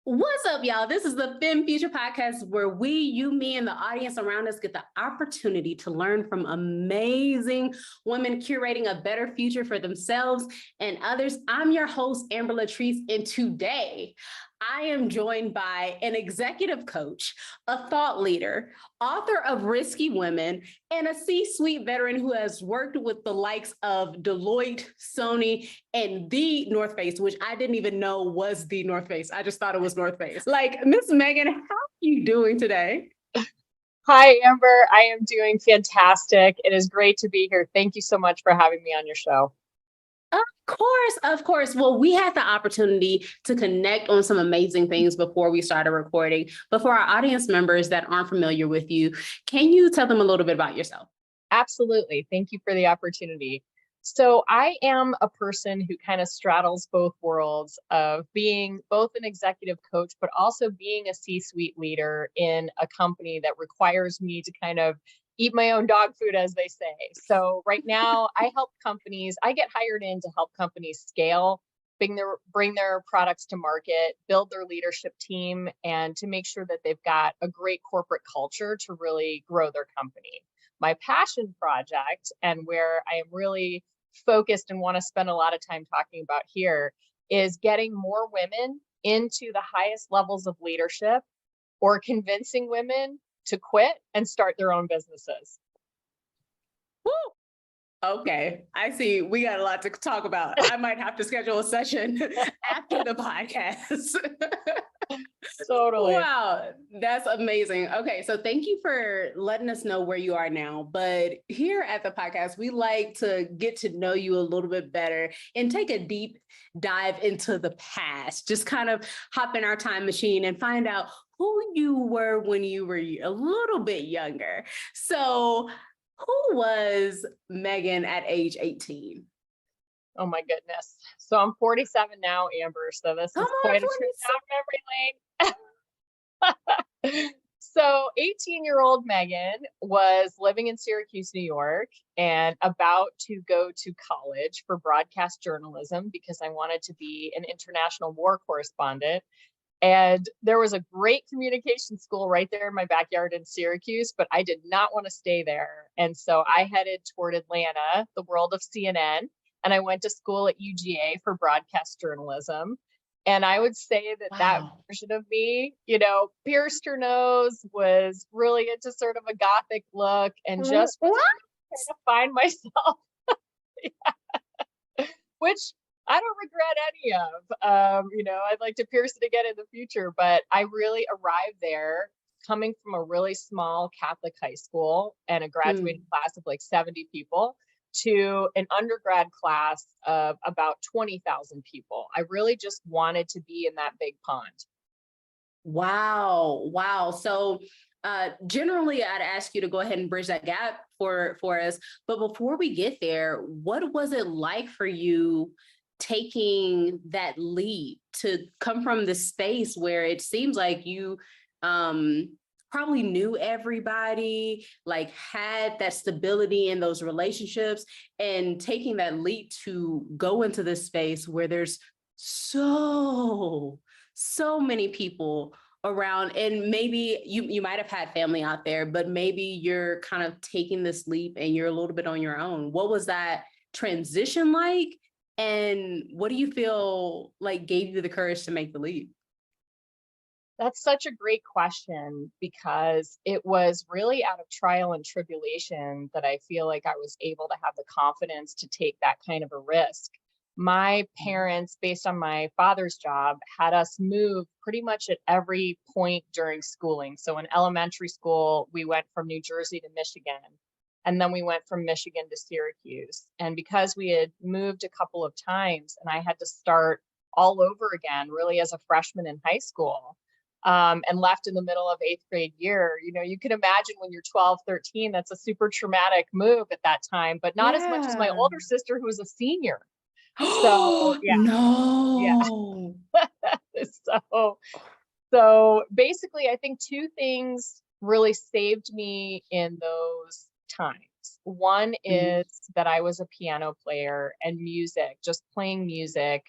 What's up, y'all? This is the Fem Future Podcast where we, you, me, and the audience around us get the opportunity to learn from amazing women curating a better future for themselves and others. I'm your host, Amber Latrice, and today I am joined by an executive coach, a thought leader, author of Risky Women, and a C-suite veteran who has worked with the likes of Deloitte, SONY, and the North Face, which I didn't even know was the North Face. I just thought it was North Face. Like, Miss Megan, how are you doing today? Hi, Amber. I am doing fantastic. It is great to be here. Thank you so much for having me on your show. Of course. Well, we had the opportunity to connect on some amazing things before we started recording. But for our audience members that aren't familiar with you, can you tell them a little bit about yourself? Absolutely. Thank you for the opportunity. So I am a person who kind of straddles both worlds of being both an executive coach, but also being a C-suite leader in a company that requires me to kind of eat my own dog food, as they say. So right now I get hired in to help companies scale, bring their products to market, build their leadership team, and to make sure that they've got a great corporate culture to really grow their company. My passion project, and where I am really focused and want to spend a lot of time talking about here, is getting more women into the highest levels of leadership or convincing women to quit and start their own businesses. Woo! Okay, I see. We got a lot to talk about. I might have to schedule a session after the podcast. Totally. Wow, that's amazing. Okay, so thank you for letting us know where you are now. But here at the podcast, we like to get to know you a little bit better and take a deep dive into the past. Just kind of hop in our time machine and find out who you were when you were a little bit younger. So who was Megan at age 18? Oh my goodness. So I'm 47 now, Amber. So this is quite a trip down memory lane. So 18-year-old Megan was living in Syracuse, New York, and about to go to college for broadcast journalism because I wanted to be an international war correspondent. And there was a great communication school right there in my backyard in Syracuse, but I did not want to stay there. And so I headed toward Atlanta, the world of CNN, and I went to school at UGA for broadcast journalism. And I would say that version of me, pierced her nose, was really into sort of a gothic look, and just was trying to find myself, which I don't regret any of. I'd like to pierce it again in the future, but I really arrived there coming from a really small Catholic high school and a graduating class of like 70 people to an undergrad class of about 20,000 people. I really just wanted to be in that big pond. Wow. So generally, I'd ask you to go ahead and bridge that gap for us. But before we get there, what was it like for you taking that leap to come from the space where it seems like you probably knew everybody, like had that stability in those relationships, and taking that leap to go into this space where there's so many people around, and maybe you might have had family out there, but maybe you're kind of taking this leap and you're a little bit on your own. What was that transition like? And what do you feel like gave you the courage to make the leap? That's such a great question, because it was really out of trial and tribulation that I feel like I was able to have the confidence to take that kind of a risk. My parents, based on my father's job, had us move pretty much at every point during schooling. So in elementary school, we went from New Jersey to Michigan, and then we went from Michigan to Syracuse. And because we had moved a couple of times and I had to start all over again, really as a freshman in high school, and left in the middle of 8th grade year, you can imagine when you're 12, 13, that's a super traumatic move at that time, but not as much as my older sister who was a senior. So yeah. No. Yeah. So basically, I think two things really saved me in those times. One is that I was a piano player, and music, just playing music,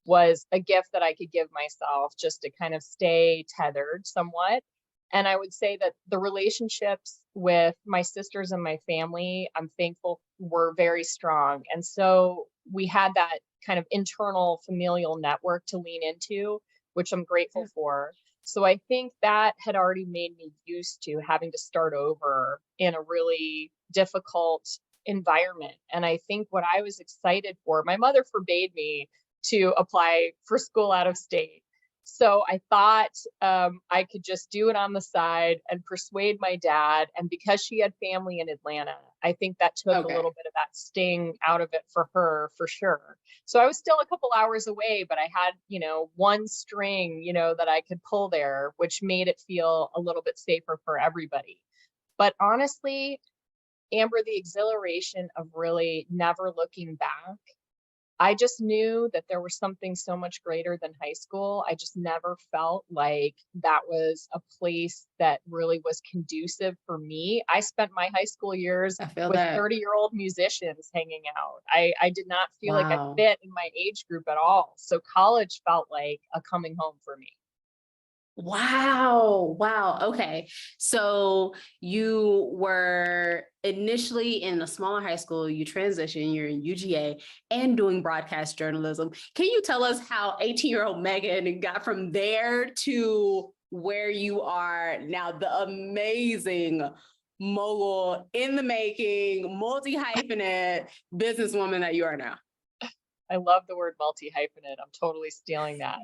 was a gift that I could give myself just to kind of stay tethered somewhat. And I would say that the relationships with my sisters and my family, I'm thankful, were very strong. And so we had that kind of internal familial network to lean into, which I'm grateful for. So I think that had already made me used to having to start over in a really difficult environment. And I think what I was excited for, my mother forbade me to apply for school out of state. So I thought I could just do it on the side and persuade my dad. And because she had family in Atlanta, I think that took a Okay. little bit of that sting out of it for her, for sure. So I was still a couple hours away, but I had, one string, that I could pull there, which made it feel a little bit safer for everybody. But honestly, Amber, the exhilaration of really never looking back, I just knew that there was something so much greater than high school. I just never felt like that was a place that really was conducive for me. I spent my high school years I feel with that. 30-year-old musicians hanging out. I did not feel like I Wow. fit in my age group at all. So college felt like a coming home for me. Wow. Wow. Okay. So you were initially in a smaller high school, you transitioned, you're in UGA and doing broadcast journalism. Can you tell us how 18-year-old Megan got from there to where you are now, the amazing mogul in the making, multi-hyphenate businesswoman that you are now? I love the word multi-hyphenate. I'm totally stealing that.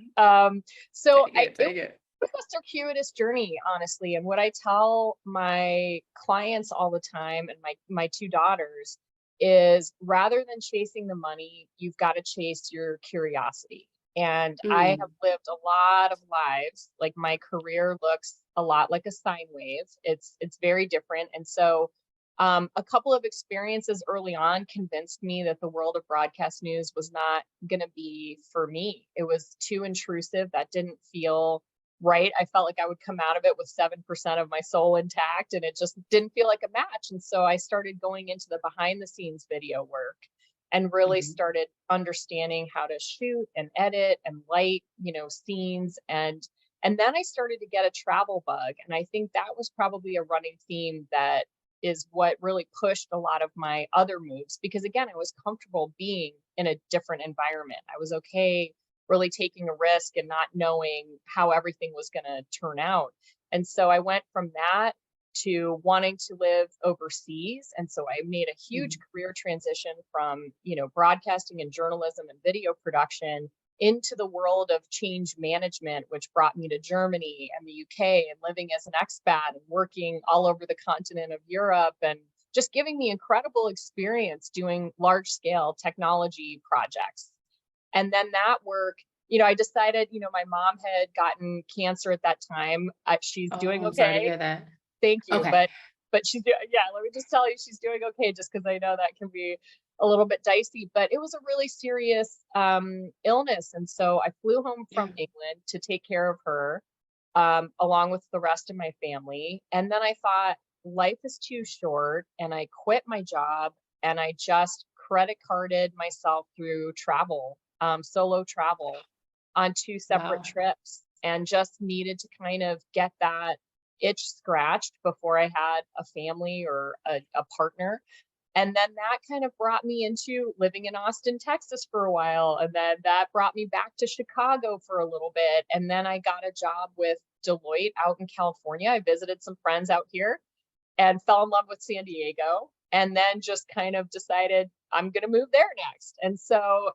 So Take it, take it. it was a circuitous journey, honestly. And what I tell my clients all the time, and my two daughters, is rather than chasing the money, you've got to chase your curiosity. And I have Mm, lived a lot of lives. Like, my career looks a lot like a sine wave. It's very different. And so a couple of experiences early on convinced me that the world of broadcast news was not going to be for me. It was too intrusive. That didn't feel right. I felt like I would come out of it with 7% of my soul intact, and it just didn't feel like a match. And so I started going into the behind the scenes video work and really mhm, started understanding how to shoot and edit and light, scenes. And then I started to get a travel bug. And I think that was probably a running theme that is what really pushed a lot of my other moves, because again, I was comfortable being in a different environment. I was okay really taking a risk and not knowing how everything was going to turn out. And so I went from that to wanting to live overseas. And so I made a huge mhm. career transition from, broadcasting and journalism and video production into the world of change management, which brought me to Germany and the UK and living as an expat and working all over the continent of Europe, and just giving me incredible experience doing large scale technology projects. And then that work, I decided, my mom had gotten cancer at that time. She's Oh, doing I'm sorry to okay. hear that. Thank you. Okay. But she's doing, yeah, let me just tell you, she's doing okay, just because I know that can be a little bit dicey. But it was a really serious illness. And so I flew home Yeah. from England to take care of her, along with the rest of my family. And then I thought, life is too short. And I quit my job and I just credit carded myself through travel, solo travel, on two separate Wow. trips, and just needed to kind of get that itch scratched before I had a family or a partner. And then that kind of brought me into living in Austin, Texas for a while. And then that brought me back to Chicago for a little bit. And then I got a job with Deloitte out in California. I visited some friends out here and fell in love with San Diego. And then just kind of decided I'm going to move there next. And so,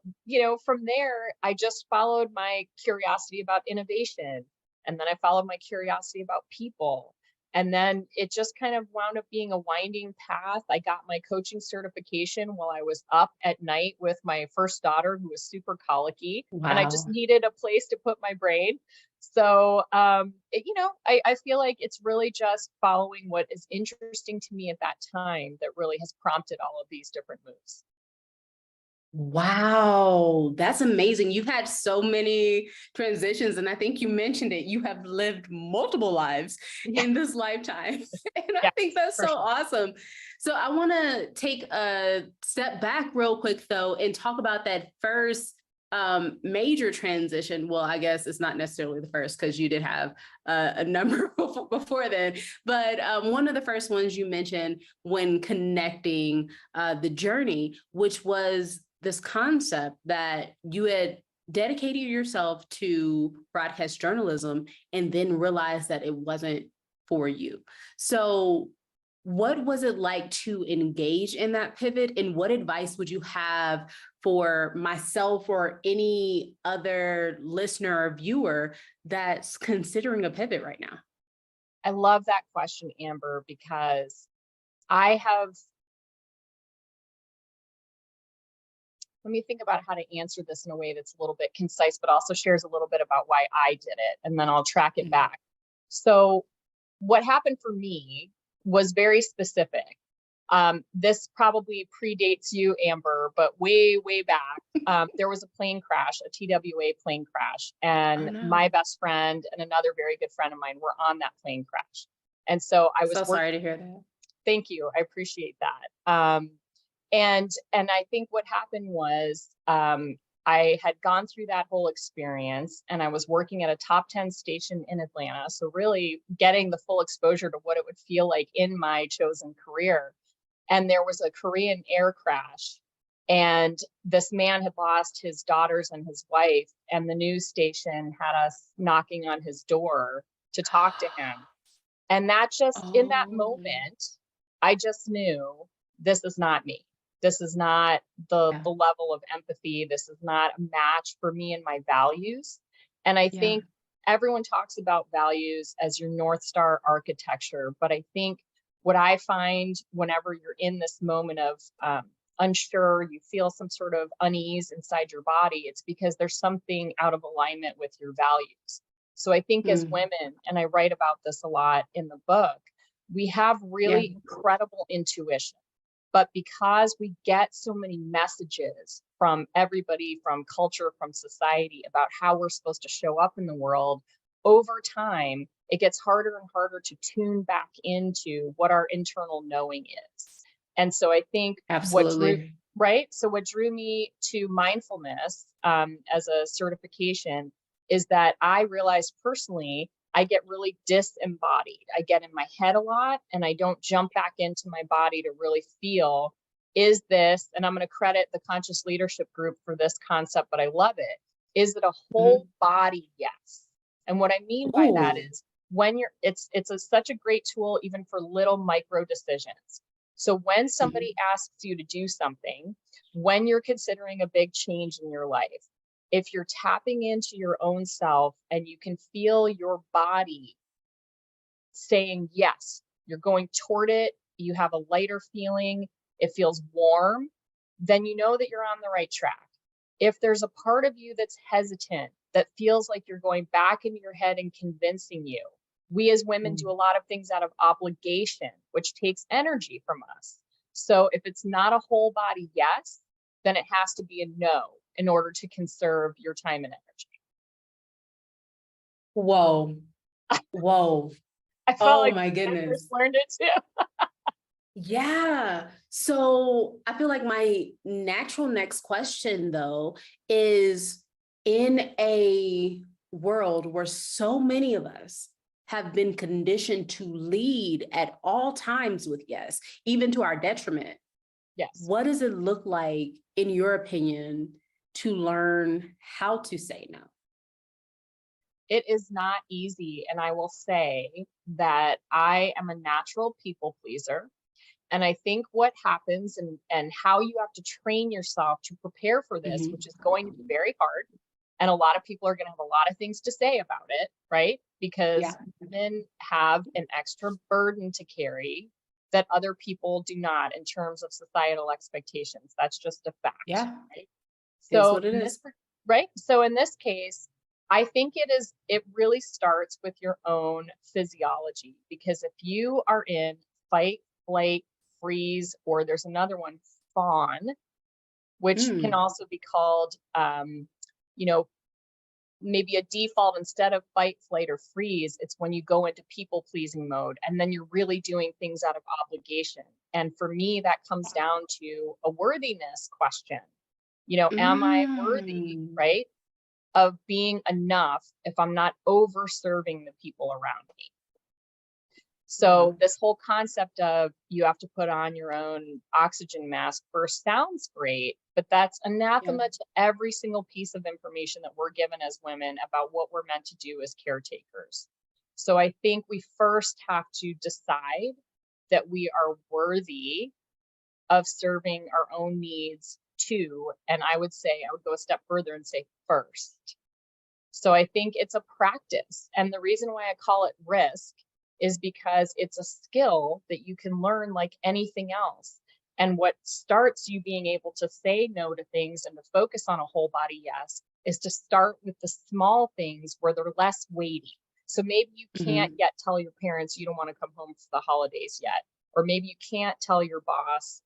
from there, I just followed my curiosity about innovation. And then I followed my curiosity about people. And then it just kind of wound up being a winding path. I got my coaching certification while I was up at night with my first daughter, who was super colicky, and I just Wow. needed a place to put my brain. So, I feel like it's really just following what is interesting to me at that time that really has prompted all of these different moves. Wow, that's amazing. You've had so many transitions, and I think you mentioned it. You have lived multiple lives Yeah, in this lifetime. And I yes, think that's for so sure. awesome. So I want to take a step back real quick, though, and talk about that first major transition, well, I guess it's not necessarily the first because you did have a number before then, but one of the first ones you mentioned when connecting the journey, which was this concept that you had dedicated yourself to broadcast journalism and then realized that it wasn't for you. So what was it like to engage in that pivot, and what advice would you have for myself or any other listener or viewer that's considering a pivot right now? I love that question, Amber, because I have, let me think about how to answer this in a way that's a little bit concise, but also shares a little bit about why I did it, and then I'll track it back. So what happened for me was very specific. This probably predates you, Amber, but way, way back, there was a plane crash, a TWA plane crash, and my best friend and another very good friend of mine were on that plane crash. And so I was so sorry to hear that. Thank you. I appreciate that. And I think what happened was I had gone through that whole experience, and I was working at a top 10 station in Atlanta. So really getting the full exposure to what it would feel like in my chosen career. And there was a Korean air crash, and this man had lost his daughters and his wife, and the news station had us knocking on his door to talk to him. And that just, in that moment, I just knew this is not me. This is not the level of empathy. This is not a match for me and my values. And I think everyone talks about values as your North Star architecture, but I think what I find whenever you're in this moment of unsure, you feel some sort of unease inside your body, it's because there's something out of alignment with your values. So I think as women, and I write about this a lot in the book, we have really incredible intuition. But because we get so many messages from everybody, from culture, from society about how we're supposed to show up in the world, over time, it gets harder and harder to tune back into what our internal knowing is. And so I think what drew me to mindfulness as a certification is that I realized personally, I get really disembodied. I get in my head a lot, and I don't jump back into my body to really feel, is this, and I'm going to credit the Conscious Leadership Group for this concept, but I love it. Is it a whole body yes? And what I mean by that is when you're, it's such a great tool, even for little micro decisions. So when somebody asks you to do something, when you're considering a big change in your life, if you're tapping into your own self and you can feel your body saying yes, you're going toward it, you have a lighter feeling, it feels warm, then you know that you're on the right track. If there's a part of you that's hesitant, that feels like you're going back into your head and convincing you, we as women do a lot of things out of obligation, which takes energy from us. So if it's not a whole body yes, then it has to be a no in order to conserve your time and energy. Whoa. Whoa. I felt like my goodness. I first learned it too. Yeah. So I feel like my natural next question, though, is in a world where so many of us have been conditioned to lead at all times with yes, even to our detriment. Yes. What does it look like, in your opinion, to learn how to say no? It is not easy. And I will say that I am a natural people pleaser. And I think what happens and how you have to train yourself to prepare for this, which is going to be very hard. And a lot of people are going to have a lot of things to say about it, right? Because women have an extra burden to carry that other people do not in terms of societal expectations. That's just a fact. Yeah. Right? So what it is. Right. So in this case, I think it really starts with your own physiology, because if you are in fight, flight, freeze, or there's another one, fawn, which can also be called, maybe a default instead of fight, flight, or freeze, it's when you go into people pleasing mode and then you're really doing things out of obligation. And for me, that comes down to a worthiness question. Am I worthy, Mm. right, of being enough if I'm not over serving the people around me? So Wow. this whole concept of you have to put on your own oxygen mask first sounds great, but that's Yeah. anathema to every single piece of information that we're given as women about what we're meant to do as caretakers. So I think we first have to decide that we are worthy of serving our own needs too. And I would say, I would go a step further and say first. So I think it's a practice. And the reason why I call it risk is because it's a skill that you can learn like anything else. And what starts you being able to say no to things and to focus on a whole body yes is to start with the small things where they're less weighty. So maybe you can't Mhm. yet tell your parents you don't want to come home for the holidays yet. Or maybe you can't tell your boss,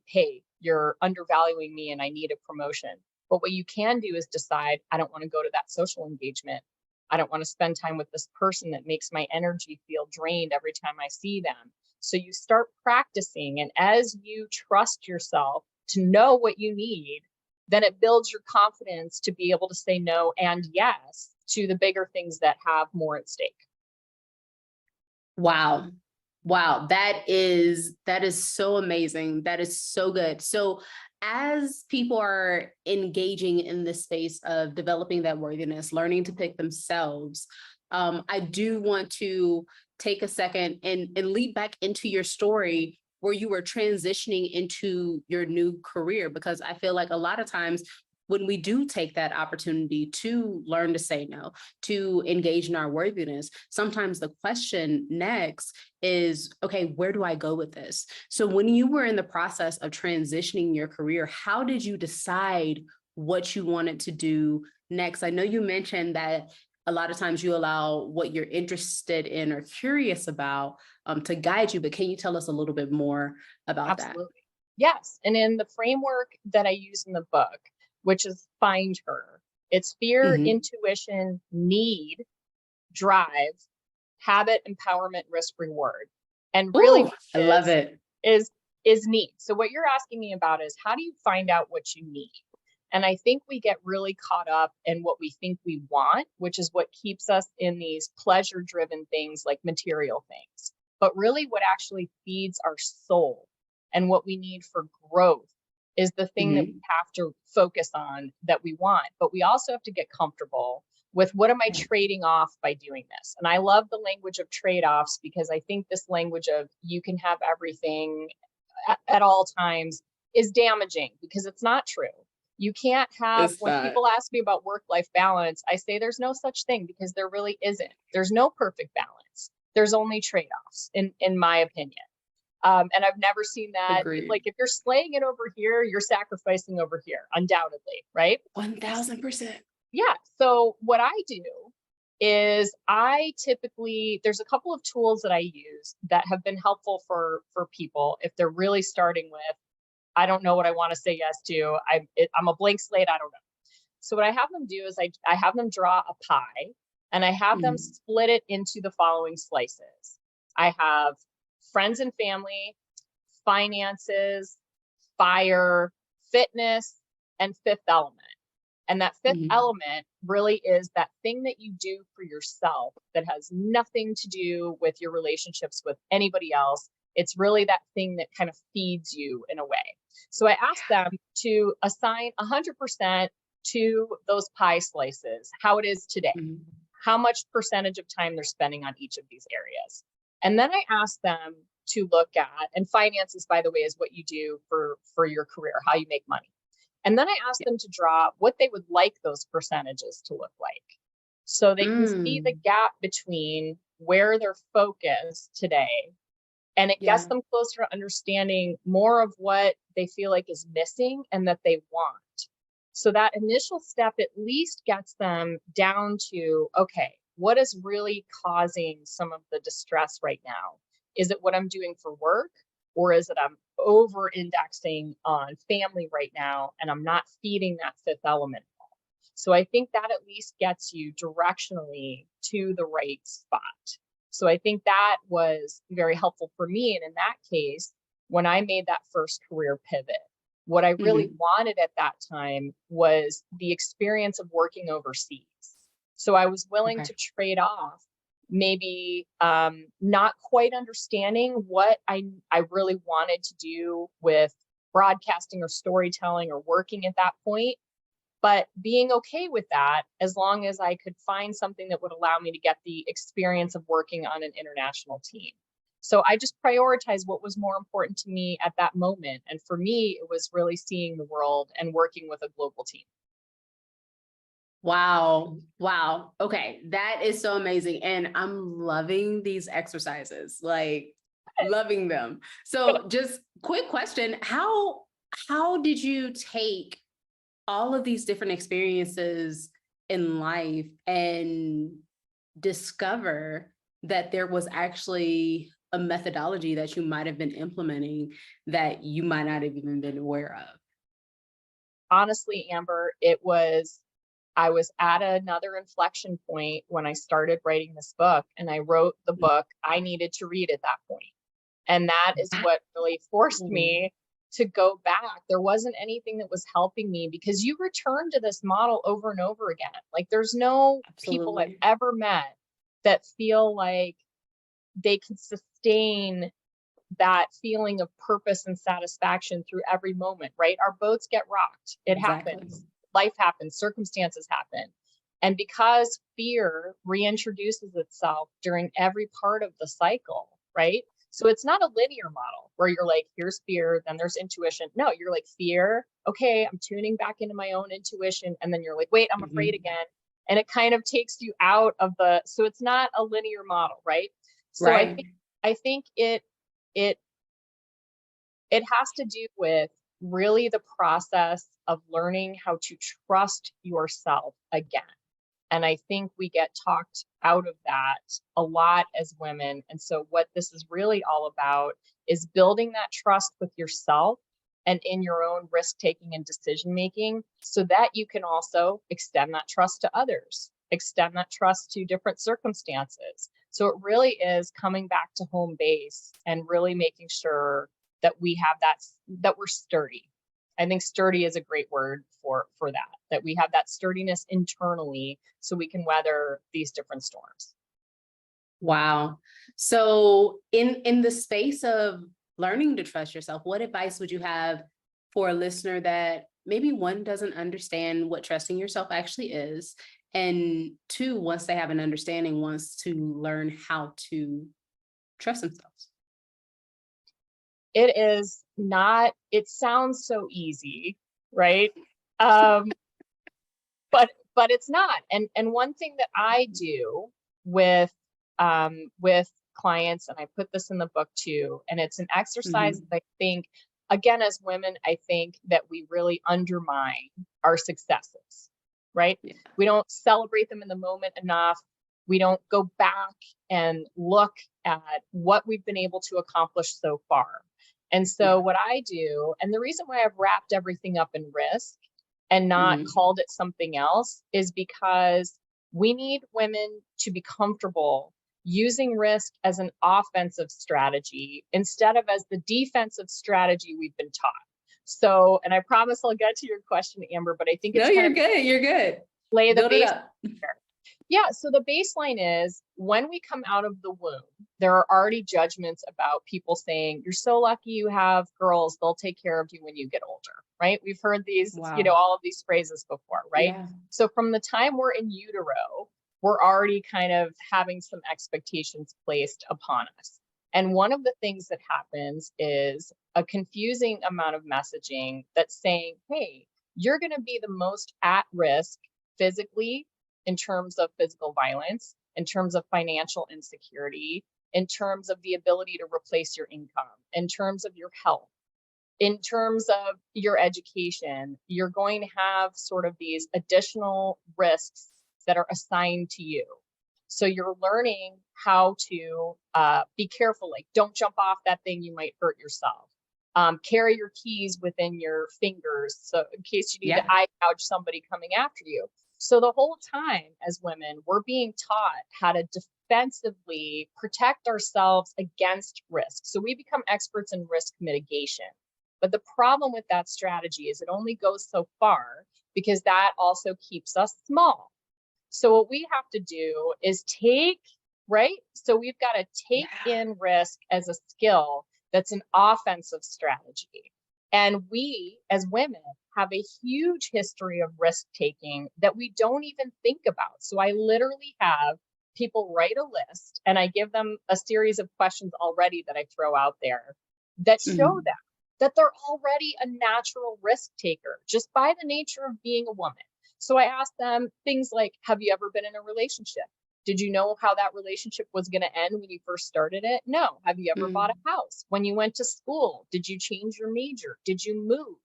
hey, you're undervaluing me and I need a promotion. But what you can do is decide, I don't want to go to that social engagement. I don't want to spend time with this person that makes my energy feel drained every time I see them. So you start practicing. And as you trust yourself to know what you need, then it builds your confidence to be able to say no and yes to the bigger things that have more at stake. Wow. Wow. That is so amazing. That is so good. So as people are engaging in this space of developing that worthiness, learning to pick themselves, I do want to take a second and lead back into your story where you were transitioning into your new career, because I feel like a lot of times when we do take that opportunity to learn to say no, to engage in our worthiness, sometimes the question next is, okay, where do I go with this? So when you were in the process of transitioning your career, how did you decide what you wanted to do next? I know you mentioned that a lot of times you allow what you're interested in or curious about to guide you, but can you tell us a little bit more about that? Absolutely. Yes. And in the framework that I use in the book, which is find her, it's fear, Hmm. intuition, need, drive, habit, empowerment, risk, reward. And really Oh, what I it love it. is is need. So what you're asking me about is how do you find out what you need? And I think we get really caught up in what we think we want, which is what keeps us in these pleasure driven things like material things. But really, what actually feeds our soul and what we need for growth is the thing that we Hmm. have to focus on that we want. But we also have to get comfortable with what am I trading off by doing this? And I love the language of trade offs because I think this language of you can have everything at all times is damaging because it's not true. You can't have, It's when not. people ask me about work life balance, I say there's no such thing because there really isn't. There's no perfect balance. There's only trade offs, in my opinion. And I've never seen that. Agreed. Like, if you're slaying it over here, you're sacrificing over here, undoubtedly, right? 1000%. Yeah. So what I do is I typically, there's a couple of tools that I use that have been helpful for people if they're really starting with, I don't know what I want to say yes to. I'm a blank slate. I don't know. So what I have them do is I have them draw a pie and I have them Mhm. split it into the following slices. I have friends and family, finances, fire, fitness, and fifth element. And that fifth Mhm. element really is that thing that you do for yourself that has nothing to do with your relationships with anybody else. It's really that thing that kind of feeds you in a way. So I asked them to assign 100% to those pie slices, how it is today, Mhm. how much percentage of time they're spending on each of these areas. And then I asked them to look at, and finances, by the way, is what you do for your career, how you make money. And then I asked them to draw what they would like those percentages to look like. So they can see the Mm. gap between where they're focused today. And it gets Yeah. them closer to understanding more of what they feel like is missing and that they want. So that initial step at least gets them down to, okay, what is really causing some of the distress right now? Is it what I'm doing for work? Or is it I'm over indexing on family right now and I'm not feeding that fifth element? So I think that at least gets you directionally to the right spot. So I think that was very helpful for me. And in that case, when I made that first career pivot, What I really Mhm. wanted at that time was the experience of working overseas. So I was willing Okay. to trade off maybe not quite understanding what I really wanted to do with broadcasting or storytelling or working at that point, but being okay with that as long as I could find something that would allow me to get the experience of working on an international team. So I just prioritized what was more important to me at that moment. And for me, it was really seeing the world and working with a global team. Wow. Wow. Okay. That is so amazing. And I'm loving these exercises, like loving them. So just quick question, how did you take all of these different experiences in life and discover that there was actually a methodology that you might have been implementing that you might not have even been aware of? Honestly, Amber, I was at another inflection point when I started writing this book, and I wrote the book I needed to read at that point. And that is what really forced Wow. me to go back. There wasn't anything that was helping me because you return to this model over and over again. Like there's no people I've Absolutely. ever met that feel like they can sustain that feeling of purpose and satisfaction through every moment, right? Our boats get rocked. It Exactly. happens. Life happens, circumstances happen. And because fear reintroduces itself during every part of the cycle, right? So it's not a linear model where you're like, here's fear, then there's intuition. No, you're like, fear, okay, I'm tuning back into my own intuition. And then you're like, wait, I'm afraid Mhm. again. And it kind of takes you out of so it's not a linear model, right? So Right. I think it it has to do with really the process of learning how to trust yourself again. And I think we get talked out of that a lot as women. And so, what this is really all about is building that trust with yourself and in your own risk taking and decision making so that you can also extend that trust to others, extend that trust to different circumstances. So, it really is coming back to home base and really making sure that we have that we're sturdy. I think sturdy is a great word for that we have that sturdiness internally so we can weather these different storms. Wow. So in the space of learning to trust yourself, what advice would you have for a listener that maybe one doesn't understand what trusting yourself actually is, and two, once they have an understanding, wants to learn how to trust themselves? It is not, it sounds so easy, right? Um, but it's not. And one thing that I do with clients, and I put this in the book too, and it's an exercise Mhm. that I think, again, as women, I think that we really undermine our successes, right? Yeah. We don't celebrate them in the moment enough. We don't go back and look at what we've been able to accomplish so far. And so Yeah. what I do, and the reason why I've wrapped everything up in risk and not Mhm. called it something else is because we need women to be comfortable using risk as an offensive strategy instead of as the defensive strategy we've been taught. So, and I promise I'll get to your question, Amber, but I think No, it's kind you're of good. You're good. lay the Build it base up. here. Yeah, so the baseline is when we come out of the womb, there are already judgments about people saying, you're so lucky you have girls, they'll take care of you when you get older, right? We've heard these, Wow. all of these phrases before, right? Yeah. So from the time we're in utero, we're already kind of having some expectations placed upon us. And one of the things that happens is a confusing amount of messaging that's saying, hey, you're going to be the most at risk physically, in terms of physical violence, in terms of financial insecurity, in terms of the ability to replace your income, in terms of your health, in terms of your education. You're going to have sort of these additional risks that are assigned to you. So you're learning how to be careful, like don't jump off that thing, you might hurt yourself. Carry your keys within your fingers so in case you need to Yeah. eye gouge somebody coming after you. So the whole time as women, we're being taught how to defensively protect ourselves against risk. So we become experts in risk mitigation. But the problem with that strategy is it only goes so far, because that also keeps us small. So what we have to do is take, right? So we've got to take in risk as a skill that's an offensive strategy. And we, as women, have a huge history of risk taking that we don't even think about. So I literally have people write a list, and I give them a series of questions already that I throw out there that show them that they're already a natural risk taker just by the nature of being a woman. So I ask them things like, have you ever been in a relationship? Did you know how that relationship was going to end when you first started it? No. Have you ever bought a house? When you went to school, did you change your major? Did you move?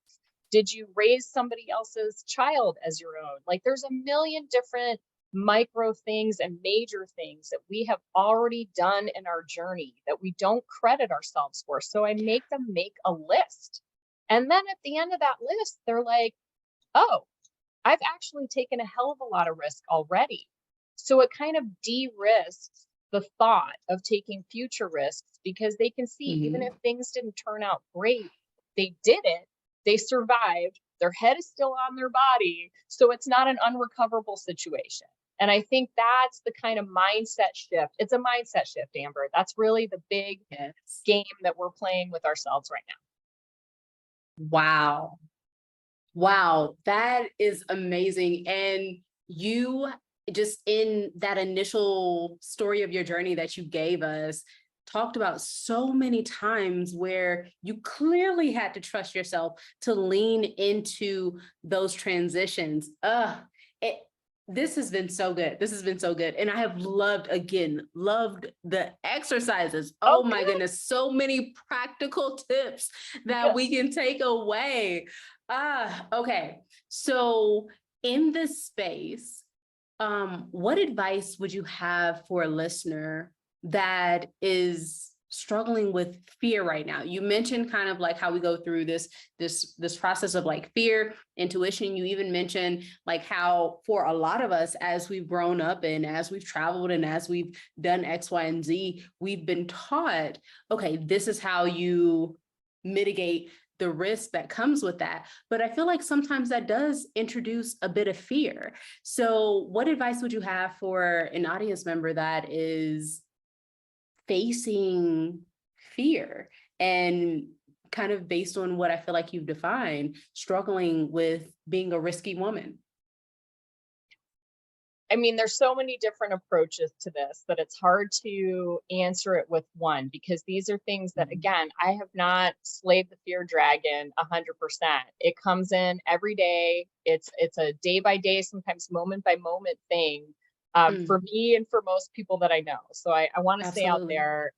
Did you raise somebody else's child as your own? Like, there's a million different micro things and major things that we have already done in our journey that we don't credit ourselves for. So I make them make a list. And then at the end of that list, they're like, oh, I've actually taken a hell of a lot of risk already. So it kind of de-risks the thought of taking future risks, because they can see even if things didn't turn out great, they did it, they survived, their head is still on their body. So it's not an unrecoverable situation. And I think that's the kind of mindset shift. It's a mindset shift, Amber. That's really the big game that we're playing with ourselves right now. Wow. Wow, that is amazing. And you, just in that initial story of your journey that you gave us, talked about so many times where you clearly had to trust yourself to lean into those transitions. This has been so good. This has been so good. And I have loved the exercises. Oh my goodness, so many practical tips that we can take away. Okay. So in this space, what advice would you have for a listener that is struggling with fear right now? You mentioned kind of like how we go through this process of like fear, intuition. You even mentioned like how for a lot of us, as we've grown up and as we've traveled and as we've done X, Y, and Z, we've been taught, okay, this is how you mitigate the risk that comes with that. But I feel like sometimes that does introduce a bit of fear. So what advice would you have for an audience member that is facing fear and kind of, based on what I feel like you've defined, struggling with being a risky woman? I mean, there's so many different approaches to this that it's hard to answer it with one, because these are things that, again, I have not slayed the fear dragon 100%. It comes in every day. It's a day by day, sometimes moment by moment thing. For me and for most people that I know. So I want to say out there,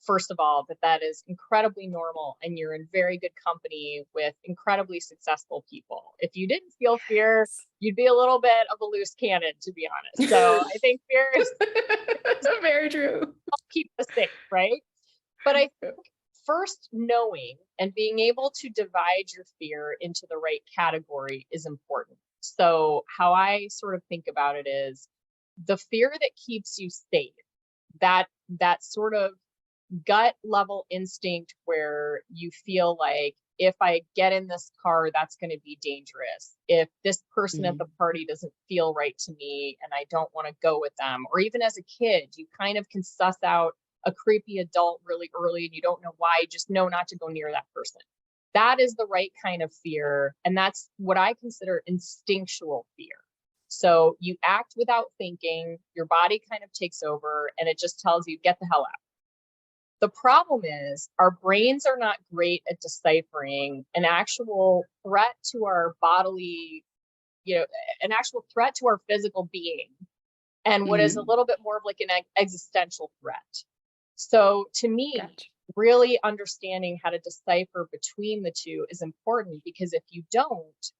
first of all, that is incredibly normal, and you're in very good company with incredibly successul people. If you didn't feel fear, you'd be a little bit of a loose cannon, to be honest. So I think fear is very true. Keep us safe, right? But I think first, knowing and being able to divide your fear into the right category is important. So how I sort of think about it is, the fear that keeps you safe, that sort of gut level instinct where you feel like, if I get in this car, that's going to be dangerous. If this person at the party doesn't feel right to me and I don't want to go with them, or even as a kid, you kind of can suss out a creepy adult really early and you don't know why, you just know not to go near that person. That is the right kind of fear. And that's what I consider instinctual fear. So you act without thinking, your body kind of takes over, and it just tells you, get the hell out. The problem is, our brains are not great at deciphering an actual threat to our bodily, an actual threat to our physical being, and what is a little bit more of like an existential threat. So to me, really understanding how to decipher between the two is important, because if you don't,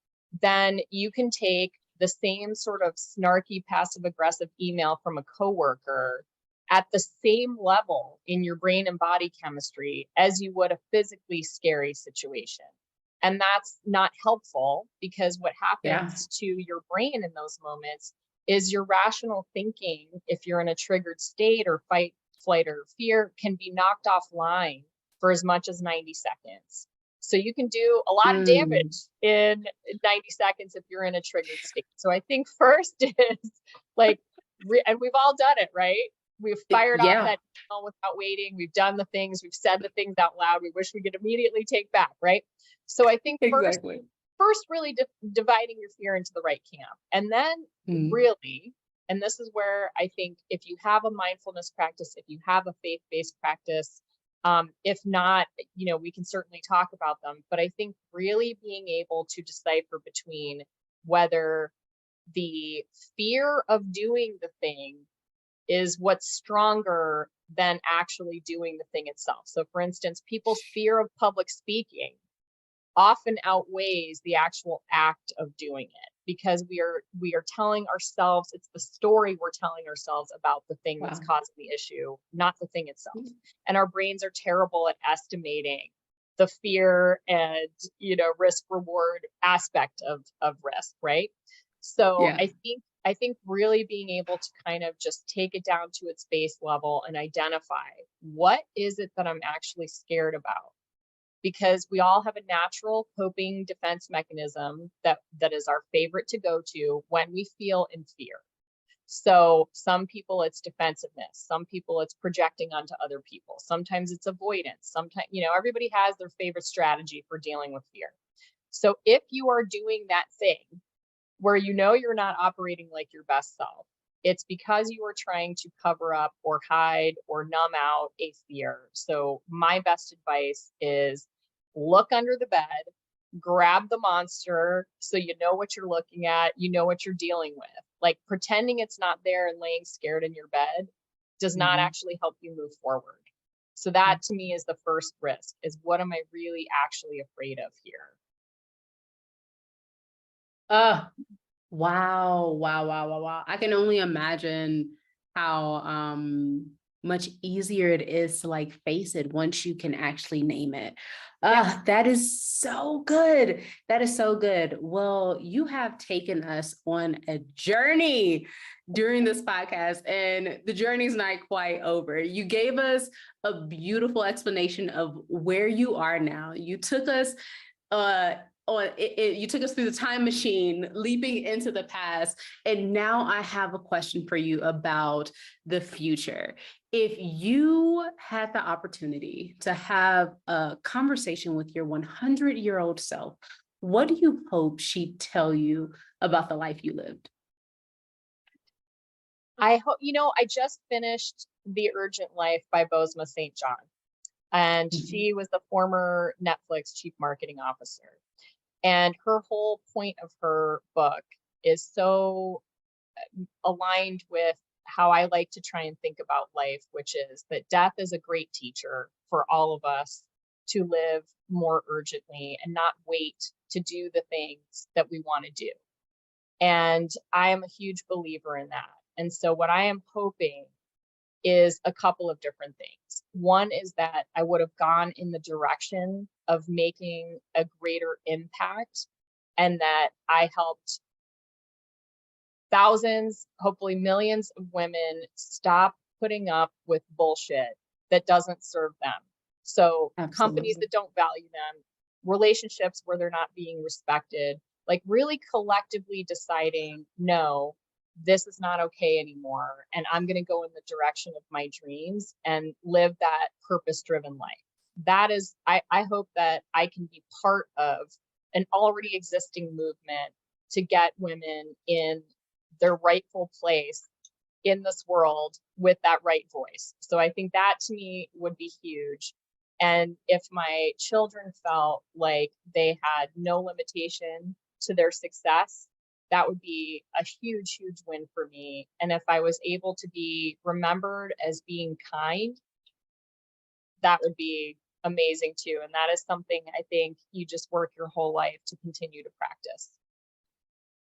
then you can take the same sort of snarky, passive-aggressive email from a coworker at the same level in your brain and body chemistry as you would a physically scary situation. And that's not helpful, because what happens to your brain in those moments is your rational thinking, if you're in a triggered state or fight, flight, or fear, can be knocked offline for as much as 90 seconds. So you can do a lot of Mm. damage in 90 seconds if you're in a triggered state. So I think first is like, and we've all done it, right? We've fired off Yeah, that email without waiting. We've done the things, we've said the things out loud we wish we could immediately take back, right? So I think exactly. first really dividing your fear into the right camp. And then Mm. really, and this is where I think if you have a mindfulness practice, if you have a faith-based practice, if not, we can certainly talk about them. But I think really being able to decipher between whether the fear of doing the thing is what's stronger than actually doing the thing itself. So for instance, people's fear of public speaking often outweighs the actual act of doing it, because we are telling ourselves, it's the story we're telling ourselves about the thing that's Wow. causing the issue, not the thing itself. And our brains are terrible at estimating the fear and risk reward aspect of risk, right? So Yeah. I think really being able to kind of just take it down to its base level and identify, what is it that I'm actually scared about? Because we all have a natural coping defense mechanism that is our favorite to go to when we feel in fear. So some people it's defensiveness, some people it's projecting onto other people, sometimes it's avoidance, sometimes everybody has their favorite strategy for dealing with fear. So if you are doing that thing where you're not operating like your best self, it's because you are trying to cover up or hide or numb out a fear. So my best advice is look under the bed, grab the monster so you know what you're looking at, you know what you're dealing with. Like pretending it's not there and laying scared in your bed does not Mhm. actually help you move forward. So that to me is the first risk, is what am I really actually afraid of here? Uh, wow, wow, wow, wow, wow. I can only imagine how much easier it is to like face it once you can actually name it. Yes. That is so good. That is so good. Well, you have taken us on a journey during this podcast, and the journey's not quite over. You gave us a beautiful explanation of where you are now. You took us uh you took us through the time machine, leaping into the past. And now I have a question for you about the future. If you had the opportunity to have a conversation with your 100-year-old self, what do you hope she'd tell you about the life you lived? I hope, I just finished The Urgent Life by Bozoma St. John, and Mhm. she was the former Netflix chief marketing officer. And her whole point of her book is so aligned with how I like to try and think about life, which is that death is a great teacher for all of us to live more urgently and not wait to do the things that we want to do. And I am a huge believer in that. And so, what I am hoping is a couple of different things. One is that I would have gone in the direction of making a greater impact, and that I helped thousands, hopefully millions of women stop putting up with bullshit that doesn't serve them. So, companies Absolutely. that don't value them, relationships where they're not being respected, like really collectively deciding, no, this is not okay anymore. And I'm going to go in the direction of my dreams and live that purpose driven life. That is, I hope that I can be part of an already existing movement to get women in their rightful place in this world with that right voice. So I think that to me would be huge. And if my children felt like they had no limitation to their success, that would be a huge, huge win for me. And if I was able to be remembered as being kind, that would be amazing too. And that is something I think you just work your whole life to continue to practice.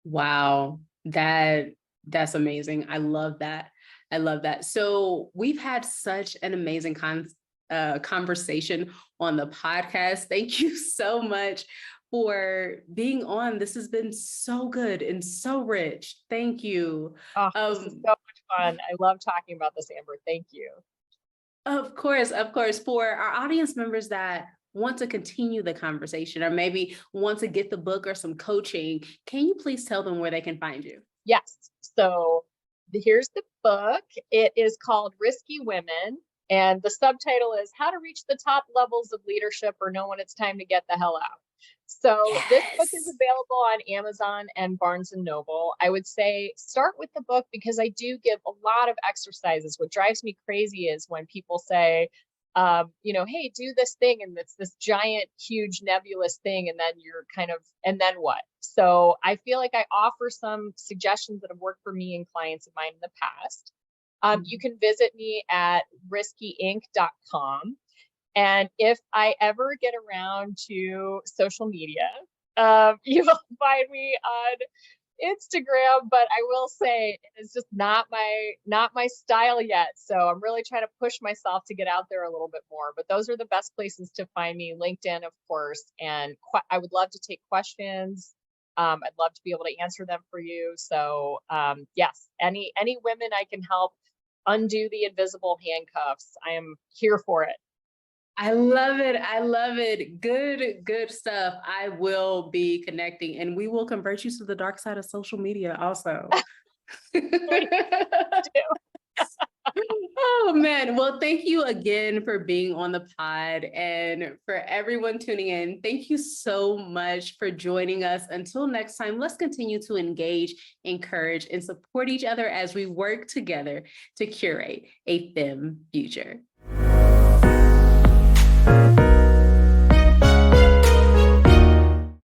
Wow, that's amazing. I love that. I love that. So we've had such an amazing conversation on the podcast. Thank you so much for being on. This has been so good and so rich. Thank you. Oh, this is Um, so much fun. I love talking about this, Amber. Thank you. of course, for our audience members that want to continue the conversation or maybe want to get the book or some coaching, can you please tell them where they can find you? Yes. So here's the book. It is called Risky Women. And the subtitle is How to Reach the Top Levels of Leadership or Know When It's Time to Get the Hell Out. So this book is available on Amazon and Barnes and Noble. I would say start with the book because I do give a lot of exercises. What drives me crazy is when people say, hey, do this thing, and it's this giant, huge, nebulous thing, and then you're and then what? So I feel like I offer some suggestions that have worked for me and clients of mine in the past. You can visit me at riskyinc.com. And if I ever get around to social media, you will find me on Instagram, but I will say it's just not my style yet. So I'm really trying to push myself to get out there a little bit more. But those are the best places to find me. LinkedIn, of course. And I would love to take questions. I'd love to be able to answer them for you. So yes, any women I can help undo the invisible handcuffs, I am here for it. I love it. I love it. Good stuff. I will be connecting and we will convert you to the dark side of social media also. Oh man. Well, thank you again for being on the pod, and for everyone tuning in. Thank you so much for joining us. Until next time, let's continue to engage, encourage, and support each other as we work together to curate a femme future.